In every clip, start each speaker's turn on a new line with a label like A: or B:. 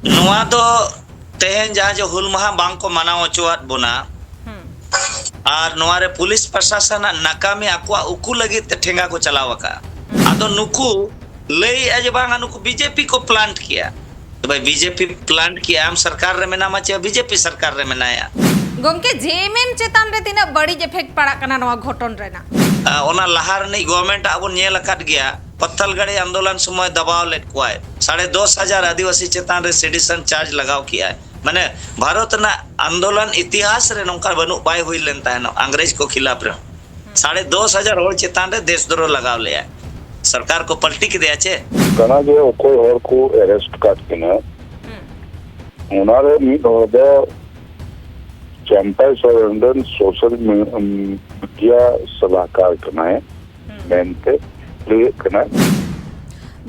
A: नुआ दो तेहन जहाँ जो हुल महा बांग को मनाव चुआत बुना और नुआरे पुलिस प्रशासन नाकामी आकुआ उकू लगी ठेंगा को चलावका आदो नुकू लई आज बांग नुकू बीजेपी को प्लांट किया तो भाई बीजेपी प्लांट किया हम सरकार रे मेना चे बीजेपी सरकार रे मेनाया
B: गोमके जेएमएम चेतान रे तिना बड़ी इफेक्ट पड़ा कना नवा घटन रेना
A: ओना लहार नहीं गवर्नमेंट आबन नेल अकाट गया पत्थलगढ़ी आंदोलन समय दबाव लेट कुआय 10,500 आदिवासी चेतान रे सेडिशन चार्ज लगाव किया माने भारत ना आंदोलन इतिहास रे नोंका बनु बाय हुई लेन ताहनो अंग्रेज को खिलाफ रे 10,500 होर चेतान रे देशद्रोह लगाव ले सरकार को पलटी के दिया छे
C: कना जे ओको होर को अरेस्ट काट केना उनारे मिड होदा कैंपस और अंडर सोशल मीडिया सलाहकार कनाए मेनते प्ले कना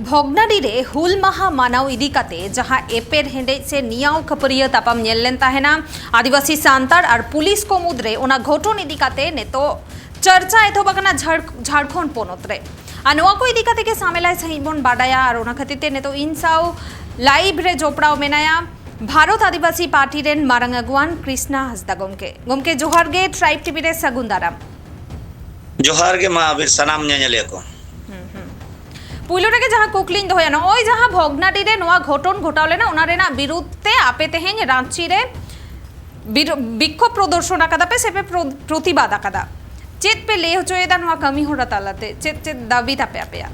B: भोगनाडी रे हुल महा मानव इदी काते जहां एपेर हेंडे से नियाव खपरिया तापम नेलेन ताहेना आदिवासी सांतार और पुलिस को मुद्रे ओना घटन इदी काते नेतो चर्चा एथो बगना झारखंड पोनत रे अनवा को इदी काते के सामेलाय सही बोन बाडाया और ओना खतिते नेतो इनसाव लाइव रे जोपड़ाव मेनाया भारत आदिवासी पार्टी रेन मारंग अगुवान कृष्णा हसदा गोमके जोहार गे ट्राइब टीवी रे सगुंदाराम
A: जोहार गे महावीर सनाम न्याले को
B: पुइलोटाके जहाँ कुकलिंग दोया ना ओई जहाँ भोगनाडी रे नोआ घटन घटावले ना उना रेना बिरुद्धे आपे तेहें रांची रे बिक्षोभ प्रदर्शन आकादा पे सेपे प्रतिबाद आकादा चेत पे ले होचोएदा नोआ कमी हो रतालाते चेत दाबी तापे आपेया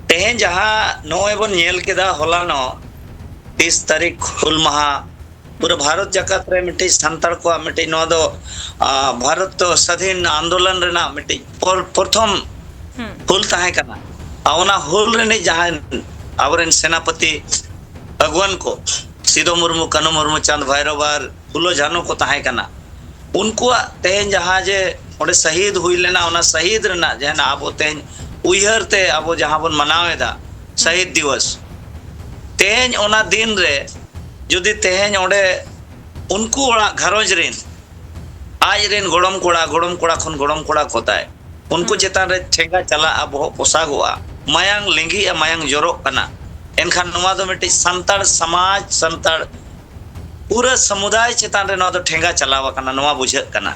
A: तेहें जहाँ नोए बन नेल केदा होला नो 30 तारीख हुल महा पूरा भारत जगत रे मिटे संतार को मिटे नो दो भारत तो स्वाधीन आंदोलन रे ना मिटे प्रथम हुल ताहे कना आवना हुल रे ने जहां आवरन सेनापति अगवन को सिदो मुर्मू कनु मुर्मू चांद भैरवार फुलो जानो को ताहे कना उनको तेन जहां जे ओडे शहीद हुई लेना ओना शहीद रेना जहना आबो तेन उयहर ते आबो जहां बन मनावेदा शहीद दिवस तेन ओना दिन रे जुदी तेन ओडे उनको घरोज रेन आज रेन गोड़म कोड़ा खन गोड़म कोड़ा कोताय उनको चेतान रे ठेंगा चला अब पोसागोआ मायांग लिंगी मायांग जोरो कना एनखान नोवा दो मिटे संताड़ समाज संताड़ पूरा समुदाय चेतान रे नोवा दो ठेंगा चलावा कना नोवा बुझे कना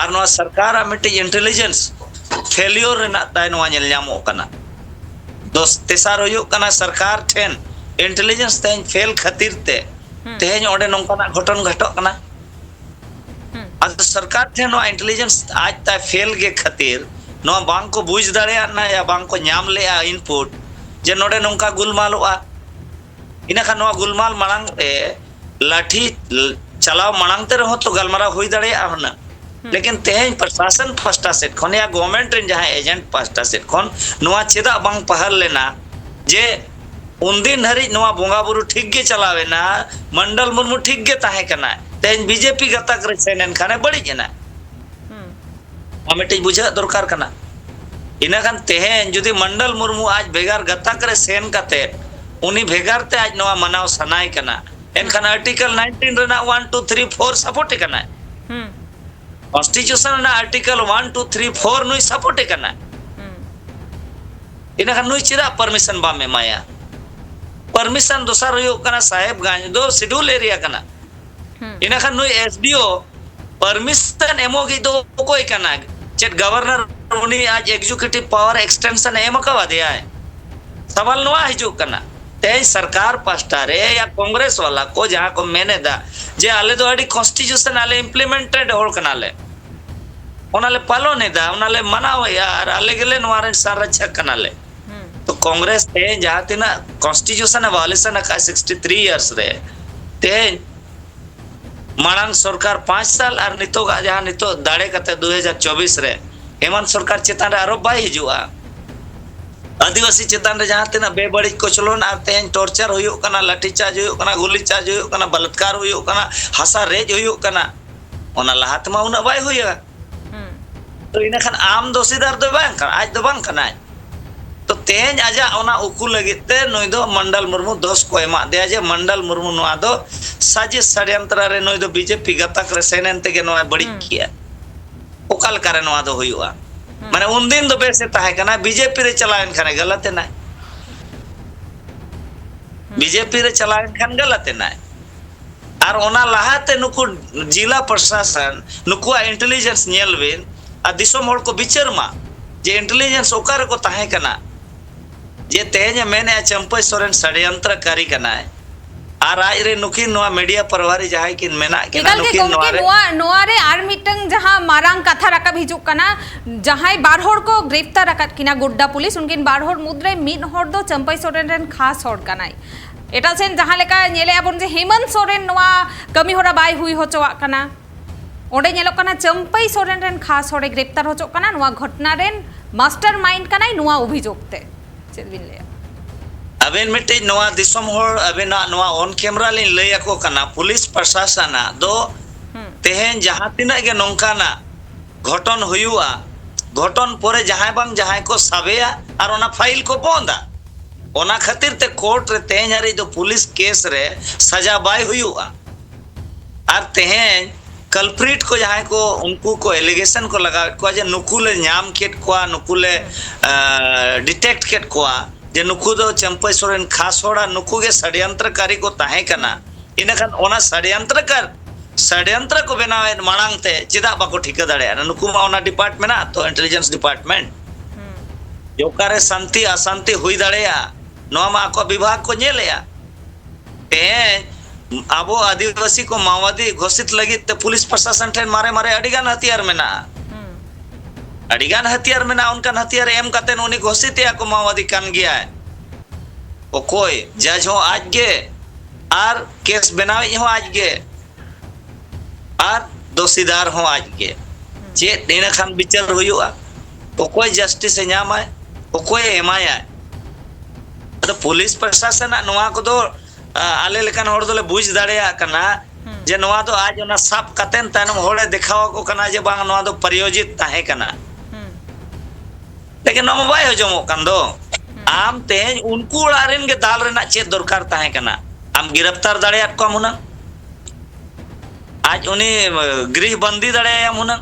A: आर नोवा सरकार मिटे इंटेलिजेंस फेलियर रे ना ताय नोवा नेल ᱧᱟᱢᱚᱜ कना दोस तेसार होयो कना सरकार ठेन इंटेलिजेंस तेन फेल खातिर ते तेन ओडे नोंकाना घटन घटो कना आज सरकार थे नो इंटेलिजेंस आज ता फेल के खातिर नो बांग को बुझ दाड़े ना या बांग को ᱧᱟᱢ ले इनपुट जे नोडे नोंका गुलमालवा इना खा नो गुलमाल मांग ए लाठी चलाव मांग ते रहो तो गलमारा होई दाड़े हना लेकिन तेहें प्रशासन फर्स्ट सेट खन या गवर्नमेंट रेन जहां एजेंट फर्स्ट सेट खन नोआ चेदा बांग पहल लेना जे उनदिन हरि नोआ बोंगा बुरु ठीक गे चलावे ना मंडल मुर्मू ठीक गे ताहे कना तेन बीजेपी गतक रे सेनन खाने बड़ी जना अमेटे बुझा दरकार कना इना खान तेहेन जुदी मंडल मुर्मू आज भेगार गतक रे सेन काते उनी भेगार ते आज नवा मनाव सनाय कना एनखान आर्टिकल 19 रेना 1 2 3 4 सपोर्ट कना कॉन्स्टिट्यूशन ना आर्टिकल 1 2 3 4 नुई सपोर्ट कना इना खान नुई चिरा परमिशन बा में माया परमिशन दोसर होयो कना साहेबगंज दो शेड्यूल एरिया कना इना खान नुई एसडीओ परमिशन एमोगी दो कोई कना चेट गवर्नर उनी आज एग्जीक्यूटिव पावर एक्सटेंशन एम कवा दिया है सवाल नवा हिजु कना ते सरकार पास्टा रे या कांग्रेस वाला को जहां को मैंने दा जे आले दो अडी कॉन्स्टिट्यूशन आले इम्प्लीमेंटेड होल कनाले ओनाले पालो ने दा ओनाले मनाओ यार आले गेले नवारे संरक्षक कनाले तो कांग्रेस ते जहां तिना कॉन्स्टिट्यूशन वायलेशन का 63 इयर्स रे ते मांग सरकार 5 साल और नितो जहां नितो दाड़े कते 2024 रे हेमंत सरकार चेतान रे आरोप बाई हिजुआ आदिवासी चेतान रे जहां तना बेबड़ी कोचलोन और तेन टॉर्चर होयो कना लाठी चार्ज होयो कना गोली चार्ज होयो कना बलात्कार होयो कना हसा रेज होयो कना ओना लाहात मा उना बाई होया तो इना खान आम दोषीदार दो बांग आज दो बांग कना तो तेज आजा ओना उकू लगिते नोय दो मंडल मुर्मू दोष को एमा दे जे मंडल मुर्मू नोआ दो साजिश षड्यंत्र रे नोय दो बीजेपी गतक रे सेनेन तेगे नोआ बड़ी किया ओकाल करे नोआ दो होयुआ माने उन दिन दो बेसे ताहे कना बीजेपी रे चलाएन खाने गलत है ना बीजेपी रे चलाए खान गलत ना और ओना लहाते नुकु जिला प्रशासन नुकुआ इंटेलिजेंस नेल बिन आ दिसोम होड़ को बिचार मा जे इंटेलिजेंस ओकर को ताहे कना जे तेज मेने चंपई सोरेन षड्यंत्रकारी कना और आज रे नुकिन नोआ मीडिया परवारी जहां किन मेना
B: केना नुकिन नोआ रे आर मिटंग जहां मारांग कथा रकब हिजुक कना जहां बारहोड़ को ग्रेफ्तार रकत किना गुड्डा पुलिस उनकिन बारहोड़ मुद्रे मिन होड़ दो चंपई सोरेन रेन खास होड़ कनाई एटा सेन जहां लेका नेले आबन जे हेमंत सोरेन नोआ कमी होरा बाय हुई होचवा कना ओडे नेलो कना चंपई सोरेन रेन खास होड़े ग्रेफ्तार होचो कना नोआ घटना रेन मास्टरमाइंड कनाई नोआ अभियोगते चेदबिन ले
A: अबेन मिट्टी नोआ दिसोम होड़ अबेना नोआ ऑन कैमरा लिन लय को कना पुलिस प्रशासन दो तेहेन जहां तिना गे नोंकाना घटन हुयुआ घटन पोरे जहां बांग जहां को साबेया और ओना फाइल को बोंदा ओना खातिर ते कोर्ट रे तेहेन हरी दो पुलिस केस रे सजा बाय हुयुआ और तेहेन कल्प्रिट को जहां को उनको को एलिगेशन को लगा को जे नुकुले न्याम केट कोआ नुकुले डिटेक्ट केट कोआ जे नुकु दो चंपई सोरेन खास होड़ा नुकु के षड्यंत्रकारी को ताहे कना इनखान ओना षड्यंत्र को बनावे मांग ते चिदा बाको ठिका दाड़े नुकु मा ओना डिपार्टमेंट ना तो इंटेलिजेंस डिपार्टमेंट जोकारे शांति अशांति हुई दाड़ेया नोआ मा को विभाग को नेलेया ते आबो आदिवासी को माओवादी घोषित लगी ते पुलिस प्रशासन ठेन मारे मारे अडिगान हथियार मेना अडिगान हथियार में ना उनका हथियार एम कते उन्हीं घोषित या को माओवादी कान गया है वो कोई जज हो आज गे और केस बनावे हो आज गे और दोषीदार हो आज गे चे दिन खान बिचार हुआ वो कोई जस्टिस नाम है वो कोई एमाया तो पुलिस प्रशासन नोआ को दो आले लेकिन होड़ दोले बुझ दाड़ेया कना जे नोआ दो आज ओना साफ कतेन तानम होड़े दिखावा को कना जे बांग नोआ दो प्रयोजित ताहे कना लेकिन नोमा बाय हजमो कान दो आम तेज उनको उड़ारेन के दाल रेना चेत दरकार ताहे कना आम गिरफ्तार दाड़ेयात को मुना आज उनी गृह बंदी दाड़ेया मुना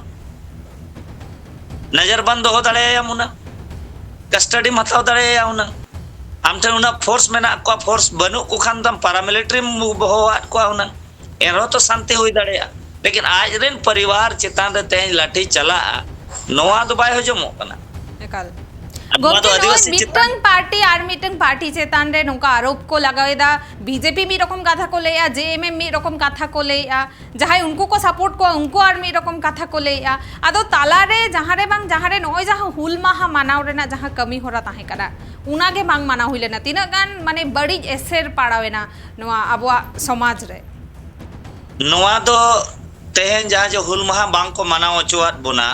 A: नजरबंद हो दाड़ेया मुना कस्टडी मताव दाड़ेया मुना आम ठे उना फोर्स मेना को फोर्स बनु को खान दम पैरामिलिट्री होवात को उना एनो तो शांति हुई दाड़ेया लेकिन आज रेन परिवार चितान रे तेज लाठी चला नोआ तो बाय हजमो कना
B: मिटंग पार्टी आर मिटंग पार्टी चेतान रे नोका आरोप को लगावेदा बीजेपी मी रकम कथा को लेया जेएमएम मी रकम कथा को लेया जहां उनको को सपोर्ट को उनको आर मी रकम कथा को लेया आदो ताला रे जहां रे बांग जहां रे नोय जहां हुल माहा मानाव रे ना जहां कमी होरा ताहे करा उना के बांग माना हुइले ना तिना गान माने बड़ी एसेर पाड़ावेना नोआ आबवा समाज रे
A: नोआ दो तेहेन जहां जो हुल माहा बांग को मानाव चुआत बुना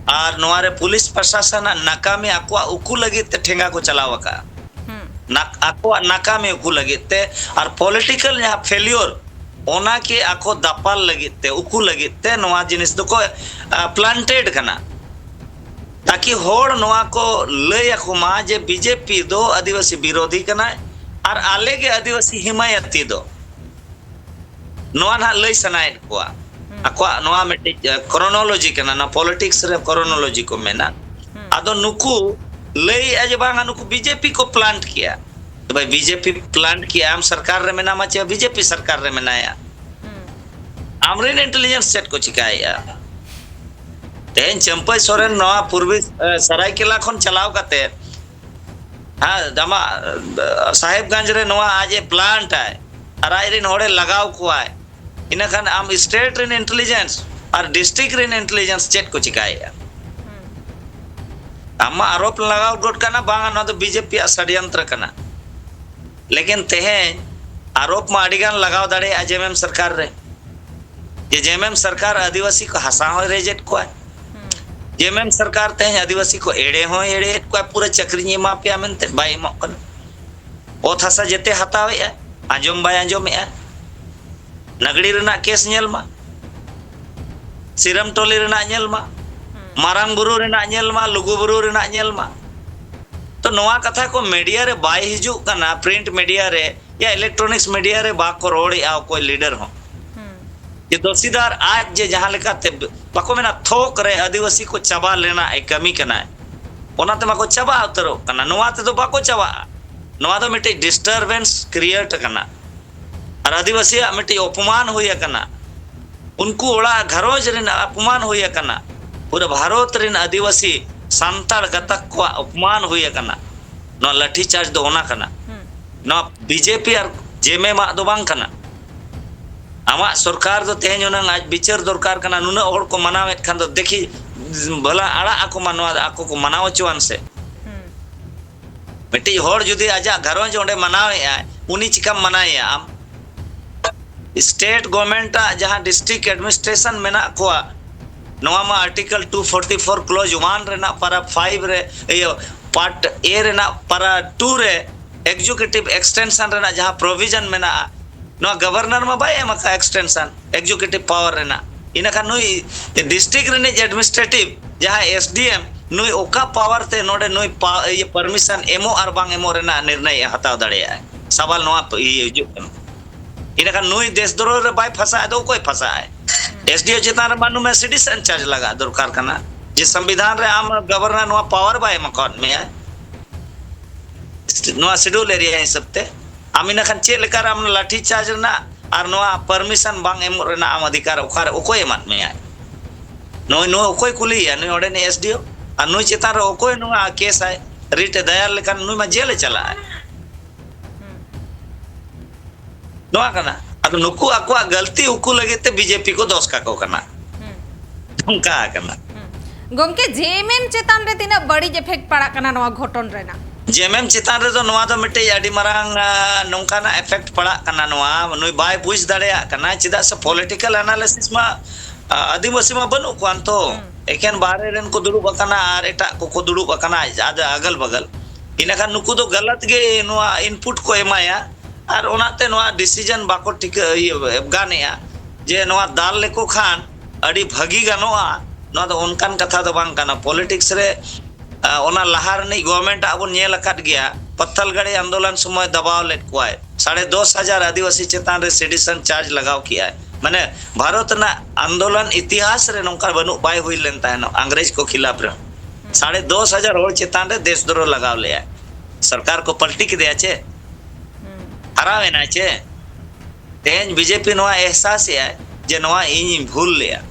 A: और नोआरे पुलिस प्रशासन नाकामी आकुआ उकू लगी ते ठेंगा को चलावा का आकुआ नाकामी उकू लगी ते और पॉलिटिकल यहाँ फेल्योर ओना के आको दापाल लगी ते उकू लगी ते नोआ जिनिस दो को प्लांटेड करना ताकि होड़ नोआ को ले मा जे बीजेपी दो आदिवासी विरोधी करना और आले के आदिवासी हिमायती दो नोआ ना ले सनाए को आको नोआ मिट्टी क्रोनोलॉजी करना ना पॉलिटिक्स रे क्रोनोलॉजी को मेना आदो नुकु ले आज बांगा नुकु बीजेपी को प्लांट किया तो भाई बीजेपी प्लांट किया आम सरकार रे मेना माचे बीजेपी सरकार रे मेनाया आमरीन इंटेलिजेंस सेट को चिकाया तेन चंपई सोरेन नोआ पूर्वी सरायकेला खन चलाव करते हाँ दमा साहेबगंज रे नोआ आज प्लांट है अरायरिन होड़े लगाव को है इनखान आम स्टेट रेन इंटेलिजेंस और डिस्ट्रिक्ट रेन इंटेलिजेंस चेक को चिकाया आमा आरोप लगाव गोट करना बांगा ना तो बीजेपी षड्यंत्र करना लेकिन तेहेन आरोप में अडिगान लगाव दाड़े जेएमएम सरकार रे ये जेएमएम सरकार आदिवासी को हसा हो रेजेट को जेएमएम सरकार तेहेन आदिवासी को एड़े हो एड़े को पूरा चक्री मा पे आमेनते बाय मकन ओथ हसा जेते हतावे आंजम बाय आंजम नगड़ी रेना केस नेल मा सिरम टोली रेना नेल मा मारांग बुरु रेना नेल मा लुगु बुरु रेना नेल मा तो नोआ कथा को मीडिया रे बाय हिजु कना प्रिंट मीडिया रे या इलेक्ट्रॉनिक्स मीडिया रे बा को रोड़ी आ कोई लीडर हो ये दोषीदार आज जे जहां लेका ते बाको मेना थोक रे आदिवासी को चबा लेना ए कमी कना है ओना ते माको चबा उतरो कना नोआ ते तो बाको चबा नवा दो मिट्टी डिस्टर्बेंस क्रिएट करना और आदिवासी मिट्टी अपमान हुई करना उनको ओड़ा घरोज रिन अपमान हुई करना पूरे भारत रिन आदिवासी सांतार गतक को अपमान हुई करना नवा लाठी चार्ज दो होना करना नवा बीजेपी और जेमे मा दो बांग करना आमा सरकार दो तेहन उन्हें आज बिचार दरकार करना नुना और को मनावे खान दो देखी भला आड़ा आको मनवा आको को मनाव चुआन से मिट्टी होड़ जुदी आजा घरों जोड़े मनावे आए उन्हीं चिकम मनाए आम स्टेट गवर्नमेंट जहाँ डिस्ट्रिक्ट एडमिनिस्ट्रेशन में ना को नवा मा आर्टिकल 244 क्लोज 1 रे ना पारा 5 रे ये पार्ट ए रे ना पारा 2 रे एग्जीक्यूटिव एक्सटेंशन रे ना जहाँ प्रोविजन में ना नवा गवर्नर में बाय मका एक्सटेंशन एग्जीक्यूटिव पावर रे ना इना का नुई डिस्ट्रिक्ट रे एडमिनिस्ट्रेटिव जहाँ एसडीएम नुई ओका पावर ते नोडे नुई ये परमिशन एमओ और बांग एमओ रे ना निर्णय हताव दड़े है सवाल नवा ये इना का नुई देशद्रोह रे बाय फंसा है तो कोई फंसा है एसडीओ चितान मानु में सिटीजन चार्ज लगा दरकार करना जिस संविधान रे आम गवर्नर नवा पावर बाय मकान में है नवा शेड्यूल एरिया है सबते आमिना खान चे लेकर आम लाठी चार्ज ना और नवा परमिशन बांग एम रे ना आम अधिकार ओखार ओकोय मान में है नो नो ओकोय कुली है नो ओडे ने एसडीओ और नुई चितान रे ओकोय नवा केस है रीट दयाल लेकर नुई मा जेल चला है नवा करना अब नुकु अकुआ गलती उकु लगे ते बीजेपी को दोष का को करना तुम का करना
B: गोमके जेएमएम चेतान रे तिना बड़ी इफेक्ट पड़ा कना नवा घोटन रेना
A: जेएमएम चितान रे तो नवा दो मिटे अडी मरांग नोंका ना इफेक्ट पड़ा कना नवा नुई बाय बुझ दड़या कना चिदा से पॉलिटिकल एनालिसिस मा आदिवासी मा बनु कोन तो एकेन बारे रेन को दुडुब कना आर एटा को दुडुब कना अगल बगल इनका नुकु दो गलत गे नवा इनपुट को एमाया और ओनाते नवा डिसीजन बाको ठीक ये गानेया जे नवा दाल लेको खान अडी भागी गानोआ नवा दो उनकान कथा दो बांग काना पॉलिटिक्स रे ओना लहार नहीं गवर्नमेंट आबन नेल अकाट गया पत्थलगढ़ी आंदोलन समय दबाव लेट कोआय 10,500 आदिवासी चेतान रे सिटीजन चार्ज लगाव किया है माने भारत ना आंदोलन इतिहास रे नोंका बनु बाय हुई लेन ताहनो अंग्रेज को खिलाफ रे 10,500 होड़ चेतान रे देशद्रोह लगाव ले है सरकार को पलटी के दिया छे हरावे ना छे तेज बीजेपी नवा एहसास है जे नवा इन भूल लिया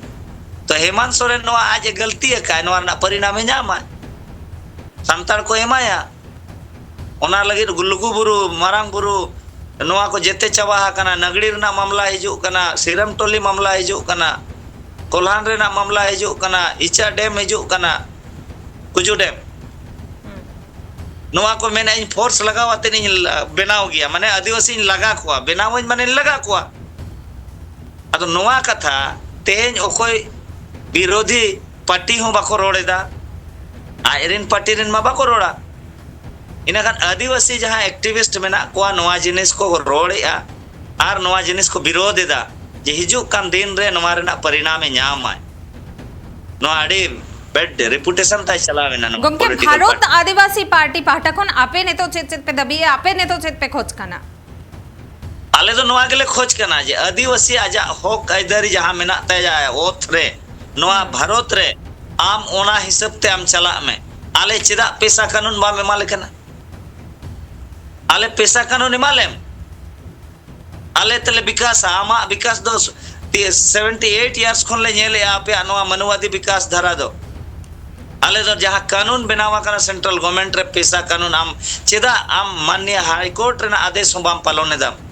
A: तो हेमंत सोरेन नवा आज गलती है का नवा ना परिणाम जामा संतार को एमाया ओना लगी गुल्लुगु बुरु मारांग बुरु नवा को जेते चबा कना नगड़ी ना मामला हिजु कना सिरम टोली मामला हिजु कना कोल्हान रे ना मामला हिजु कना इचा डैम हिजु कना कुजु डैम नवा को मैंने इन फोर्स लगावाते नहीं बनाव गया माने आदिवासी लगा कुआ बनाव माने लगा कुआ अतो नवा कथा तेज ओकोय विरोधी पार्टी हो बाको रोड़ेदा आयरन पार्टी रेन मा बाको रोड़ा इना खान आदिवासी जहां एक्टिविस्ट मेना कुआ नवा जिनिस को रोड़ेया आर नवा जिनिस को विरोध एदा जे हिजु कान दिन रे नवा रेना परिणाम न्यामा नवा आडी बेड रेपुटेशन ताई चलावे ना
B: गोमके भारत आदिवासी पार्टी पाटा कोन आपे ने तो चेत पे दबी आपे ने तो चेत पे खोज कना
A: आले तो नवा गेले खोज कना जे आदिवासी आजा हक आइदारी जहां मेना ते जाय ओथ रे नवा भारत रे आम ओना हिसाब ते आम चला में आले चिदा पैसा कानून बा में मालिकना आले पैसा कानून मालेम आले तले विकास आमा विकास दो 78 इयर्स खोन ले नेले आपे नवा मानवादी विकास धारा दो आले तो जहाँ कानून बनावा करना सेंट्रल गवर्नमेंट रे पैसा कानून आम चेदा आम माननीय हाई कोर्ट रे आदेश बाम पालन दाम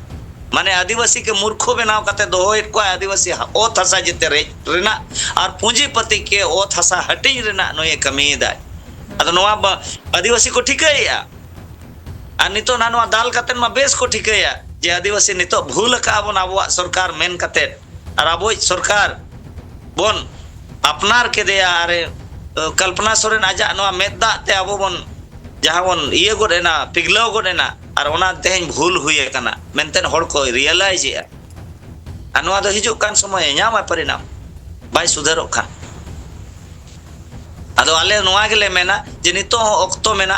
A: माने आदिवासी के मूर्खो बनाव कते दो एक को आदिवासी ओ थसा जिते रेना और पूंजीपति के ओ थसा हटिंग रेना नो ये कमी दा अद नवा आदिवासी को ठिकैया आ नितो ना नवा दाल कते मा बेस को ठिकैया जे आदिवासी नितो भूल का बन आबो सरकार मेन कते और आबो सरकार बोन अपनार के दे अरे कल्पना सोरेन आजा नवा मेदा ते आबो बन जहां बन ये गोडेना पिगलाव गोडेना और ओना तेहन भूल हुई कना मेनतेन होड़ को रियलाइज या अनवा दो हिजु कान समय न्यामा परिणाम बाय सुधारो खा अदो आले नवा गेले मेना जे नितो ओक्तो मेना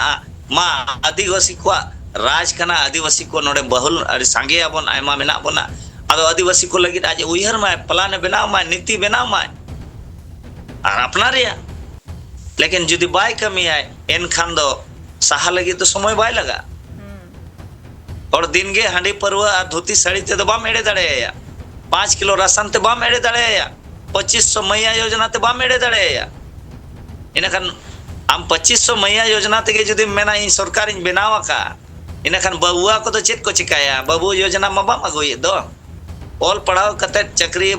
A: मा आदिवासी को राज कना आदिवासी को नोडे बहुल अरे सांगे आबन आयमा मेना बना अदो आदिवासी को लगी आज उइहर मा प्लान बनाव मा नीति बनाव मा और अपना रिया लेकिन जुदी बाय कमी आए एन खान दो साहा लगी तो समय बाय लगा और दिन गे हांडी परवा और धोती साड़ी ते बाम एड़े दाड़ेया 5 किलो राशन ते बाम एड़े दाड़ेया 2500 मैया योजना ते बाम एड़े दाड़ेया इनखान आम 2500 मैया योजना ते जुदी मेना इन सरकार इन बनावा का इनखान बबुआ को तो चेत को चिकाया बाबू योजना मा बाम अगुए दो ऑल पढ़ाओ कते चक्री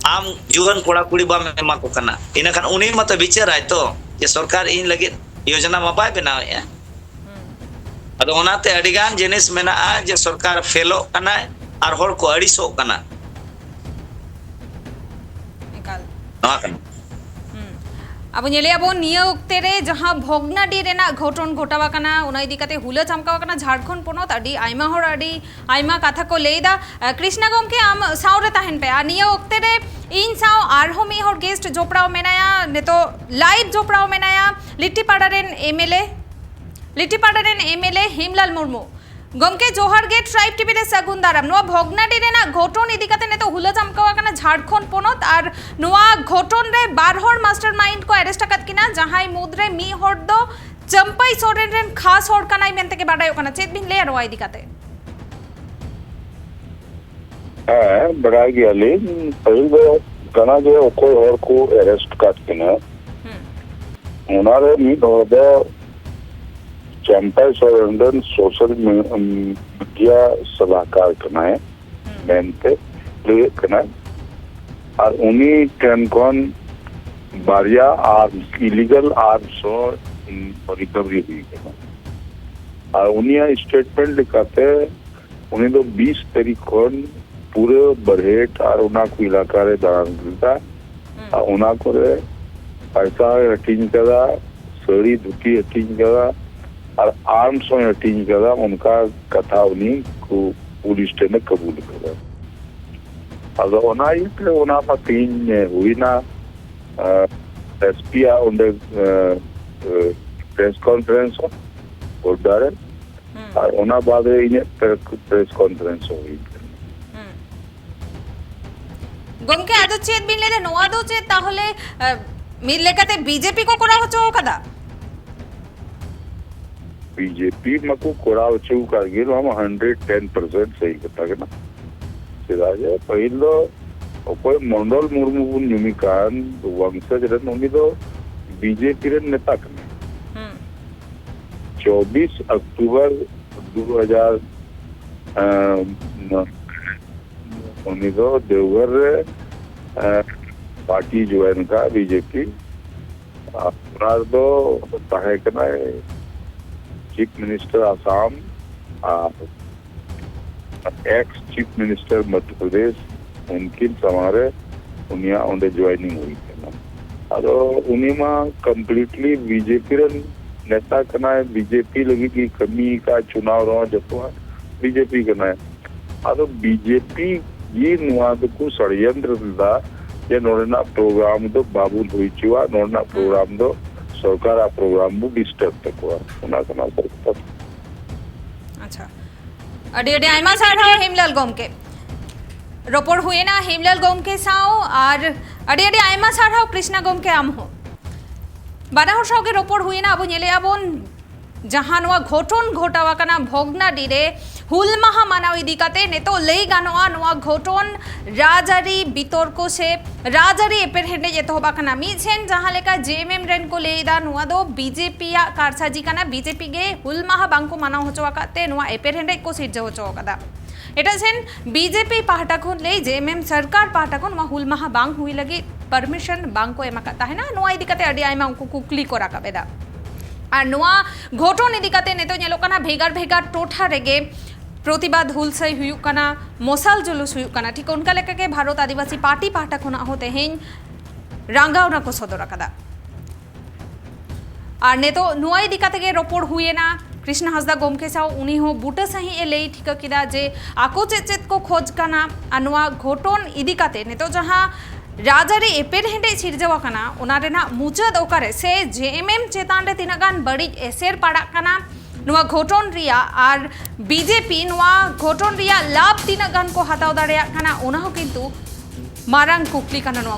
A: आम जुवन कोड़ा कुड़ी बाम एमा को कना इनखान उनी मत विचार आय तो जे सरकार इन लगे योजना मा बाय बनाया अदो ओनाते अडिगान जिनिस मेना जे सरकार फेलो कना और होर को अड़िसो कना
B: एकाल
A: नवा कना
B: अब नेलेबो निया उक्ते रे जहां भोगनाडी रेना घटन घटावा कना उना इदी कते हुला चमकावा कना झारखंड पोनोत अडी आइमा होर अडी आइमा कथा को लेदा कृष्णा गमके आम सावरे ताहेन पे आ निया उक्ते रे इन साव आरहोमी होर गेस्ट जोपड़ाव मेनाया ने तो लाइव जोपड़ाव मेनाया लिट्टीपाड़ा रेन एमएलए हिमलाल मुर्मू गमके जोहार गेट ट्राइब टीवी रे सगुन दाराम नो भोगनाडी रेना घटन इदी कते ने तो हुला चमकावा कना झारखंड पोनोत आर नोआ घटन रे 12 होर मास्टरमाइंड को अरेस्ट कत किना जहाई मुद्रे मी होर दो चंपाई सोरेन रेन खास होर कनाई मेनते के बाडायो कना चेत बिन ले रो इदी कते
C: बड़ा गया ले पहले कना जो कोई और को अरेस्ट कत किना उनारे मी होर दो चंपाई सोरेन सोशल मीडिया सलाहकार कनाए मेनते ले कनाए और उन्हीं टेनकॉन बारिया आर्म्स इलीगल आर्म्स और रिकवरी हुई कना और उन्हीं स्टेटमेंट लिखाते उन्हीं तो 20 तारीख को पूरे बरहेट और उना को इलाका रे दान मिलता और उना को रे पैसा हटिंग करा सड़ी धुती हटिंग करा और आर्म्स में हटिंग करा उनका कथा उन्हीं को पुलिस ने कबूल करा also ona itu ona patin हुई ना एसपी उन्हें प्रेस कॉन्फ्रेंस और डारे और ओना बाद इन्हें प्रेस कॉन्फ्रेंस हुई
B: गमके आदो चेत बिन ले नो आदो चेत ताहले मिल लेकते बीजेपी को कोड़ा होचो कदा
C: बीजेपी मको कोड़ा होचो करगिल हम 110% सही कथा के ना सिराजे पहिलो कोई मंडल मुर्मू न्यूमिकान वंशज रन उन्हीं तो बीजेपी रे नेता कने 24 अक्टूबर 2000 उन्हीं तो देवघर पार्टी ज्वाइन का बीजेपी अपना तो ताहे कना chief minister Assam ex chief minister Madhya Pradesh उनकी हमारे उन्हें उन्हें ज्वाइनिंग हुई है अदो उन्हीं में कंप्लीटली बीजेपी रे नेता कना है बीजेपी लगी की कमी का चुनाव रहा जब बीजेपी कना है अदो बीजेपी ये नुआद को षड्यंत्र दा ये नोरना प्रोग्राम दो बाबू हुई चुआ नोरना प्रोग्राम दो सरकार आ प्रोग्राम को डिस्टर्ब तक हुआ उना कना करता
B: अच्छा अडी अडी आइमा साढ़ा हेमलाल गोमके रोपड़ हुए ना हेमलाल गोमके साओ और अडी अडी आइमा साढ़ा कृष्णा गोमके आम हो बाना हो साओ के रोपड़ हुए ना अब नेले आबोन जहां नवा घटन घटावा कना भोगनाडी रे हुल माहा मानाव इदी कते ने तो लई गानोआ नवा घटन राजारी बितर्क से राजारी एपेर हेडे जेतो होबा कना मिछेन जहां लेका जेएमएम रेन को लेदा नवा दो बीजेपी या कारसाजी कना बीजेपी गे हुल माहा बांको मानाव होचवा कते नवा एपेर हेडे को सिट होचवा कदा एटा सेन बीजेपी पाहटा खुन ले जेएमएम सरकार पाहटा खुन वा हुल माहा बांग हुई लगी परमिशन बांको एमा कता है ना नवा इदी कते अडी आइमा उनको कुकली को राकाबेदा और नवा घटन इदी कते ने तो नेलो कना भेगार भेगार टोठा रेगे प्रतिबाद हुलसई हुयुक कना मोसाल जुलूस हुयुक कना ठीक उनका लेका के भारत आदिवासी पार्टी पाहटा खुना होते हैं रांगावना को सदर कदा और ने तो नुआई दिकाते के रोपड़ हुए ना कृष्ण हासदा गोमके साव उनी हो बूटा सही ए लई ठीक किदा जे आको चेचेत को खोज कना अनुआ घटन इदी काते ने तो जहां राजारी एपेर हेंडे सिरजवा कना उना रेना मुचाद ओकारे से जेएमएम चेतान रे तिनागान बड़ी एसेर पाड़ा कना नुआ घटन रिया और बीजेपी नुआ घटन रिया लाभ तिनागान को हताव दाड़ेया कना उना हो किंतु मारांग कुकली कना नुआ